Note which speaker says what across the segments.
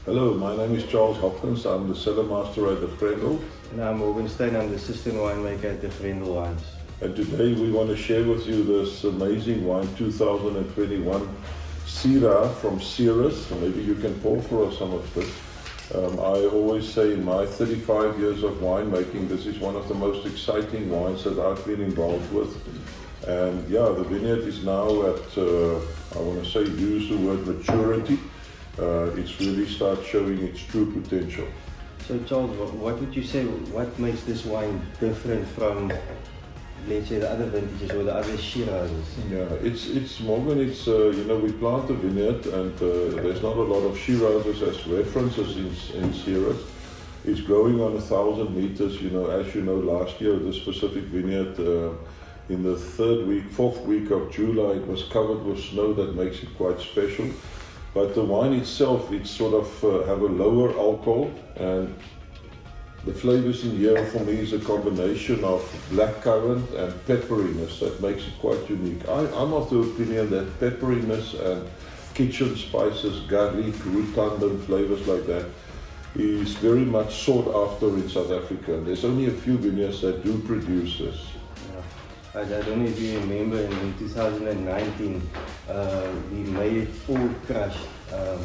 Speaker 1: Hello, my name is Charles Hopkins. I'm the cellar master at the Grendel.
Speaker 2: And I'm Stein, I'm the assistant winemaker at the Grendel Wines.
Speaker 1: And today we want to share with you this amazing wine, 2021 Syrah from Shiraz. Maybe you can pour for us some of this. I always say in my 35 years of winemaking, this is one of the most exciting wines that I've been involved with. And yeah, the vineyard is now at, I want to say, use the word maturity. It's really start showing its true potential.
Speaker 2: So Charles, what would you say, what makes this wine different from, let's say, the other vintages or the other Shirazes?
Speaker 1: Yeah, it's Morgan, we plant a vineyard and there's not a lot of Shirazes as references in Shiraz. It's growing on 1,000 meters, as you know, last year this specific vineyard, in the fourth week of July, it was covered with snow. That makes it quite special. But the wine itself, it sort of have a lower alcohol, and the flavors in here for me is a combination of blackcurrant and pepperiness that makes it quite unique. I'm of the opinion that pepperiness and kitchen spices, garlic, rotundant flavors like that is very much sought after in South Africa. There's only a few vineyards that do produce this.
Speaker 2: I don't know if you remember in 2019, we made it all crushed. I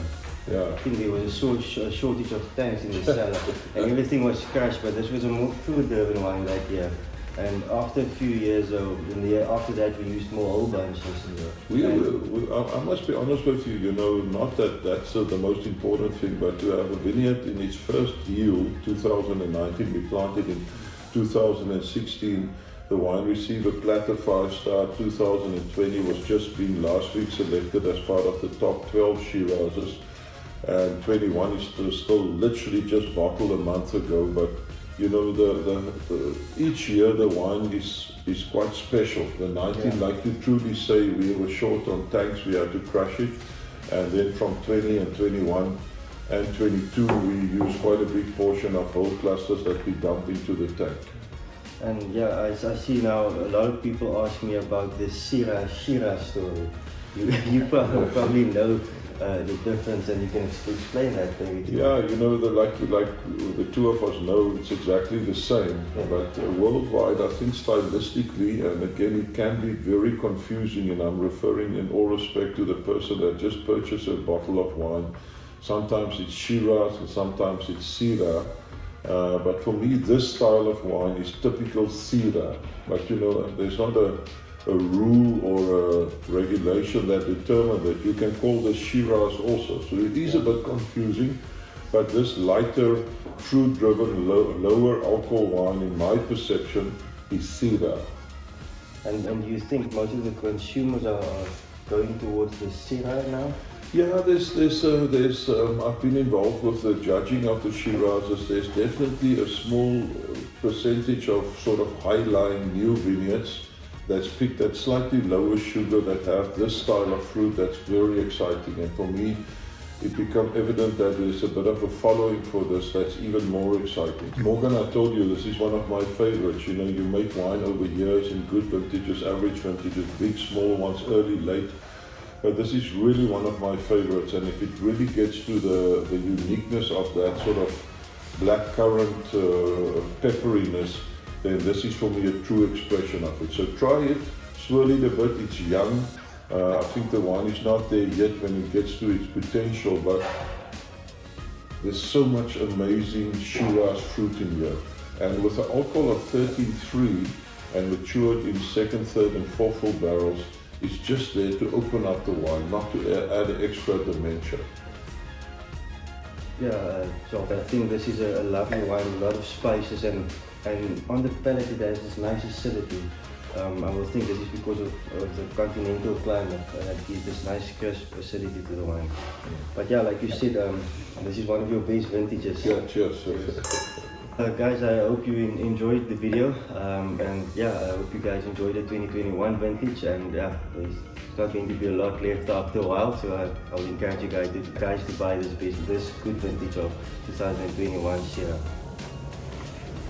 Speaker 2: think there was a shortage of tanks in the cellar and everything was crushed, but this was a more fruit-driven wine that year. And after a few years, in the year after that, we used more whole bunches.
Speaker 1: I must be honest with you, not that that's the most important thing, but to have a vineyard in its first yield, 2019, we planted in 2016. The wine received a Platter 5-star. 2020 was just been last week selected as part of the top 12 Shirazes. And 21 is still literally just bottled a month ago. But each year the wine is quite special. The 19, like you truly say, we were short on tanks, we had to crush it. And then from 20 and 21 and 22, we use quite a big portion of whole clusters that we dump into the tank.
Speaker 2: And yeah, I see now a lot of people ask me about this Shiraz story. You probably know the difference, and you can explain that maybe.
Speaker 1: Yeah, like the two of us know, it's exactly the same. Yeah. But worldwide, I think stylistically, and again, it can be very confusing, and I'm referring in all respect to the person that just purchased a bottle of wine. Sometimes it's Shiraz, and sometimes it's Syrah. But for me, this style of wine is typical Syrah. But there's not a rule or a regulation that determines that. You can call this Shiraz also. So it is a bit confusing, but this lighter, fruit-driven, lower alcohol wine, in my perception, is Syrah.
Speaker 2: And you think most of the consumers are going towards the Syrah now?
Speaker 1: Yeah, I've been involved with the judging of the Shirazes. There's definitely a small percentage of sort of high-lying new vineyards that's picked at slightly lower sugar that have this style of fruit that's very exciting. And for me, it became evident that there's a bit of a following for this that's even more exciting. Morgan, I told you, this is one of my favorites. You make wine over years in good vintages, average vintages, big, small ones, early, late. But this is really one of my favorites, and if it really gets to the uniqueness of that sort of blackcurrant pepperiness, then this is for me a true expression of it. So try it, swirl it a bit, it's young. I think the wine is not there yet when it gets to its potential, but there's so much amazing Shiraz fruit in here. And with an alcohol of 13.3 and matured in second, third and fourth full barrels, it's just there to open up the wine, not to add an extra dimension.
Speaker 2: Yeah, so I think this is a lovely wine, a lot of spices, and on the palate it has this nice acidity. I would think this is because of the continental climate, and it gives this nice crisp acidity to the wine. But yeah, like you said, this is one of your best vintages.
Speaker 1: Yeah, cheers.
Speaker 2: Guys, I hope you enjoyed the video, and yeah, I hope you guys enjoyed the 2021 vintage, and yeah, there's not going to be a lot left after a while, so I'll encourage you guys to buy this good vintage of 2021 Syrah.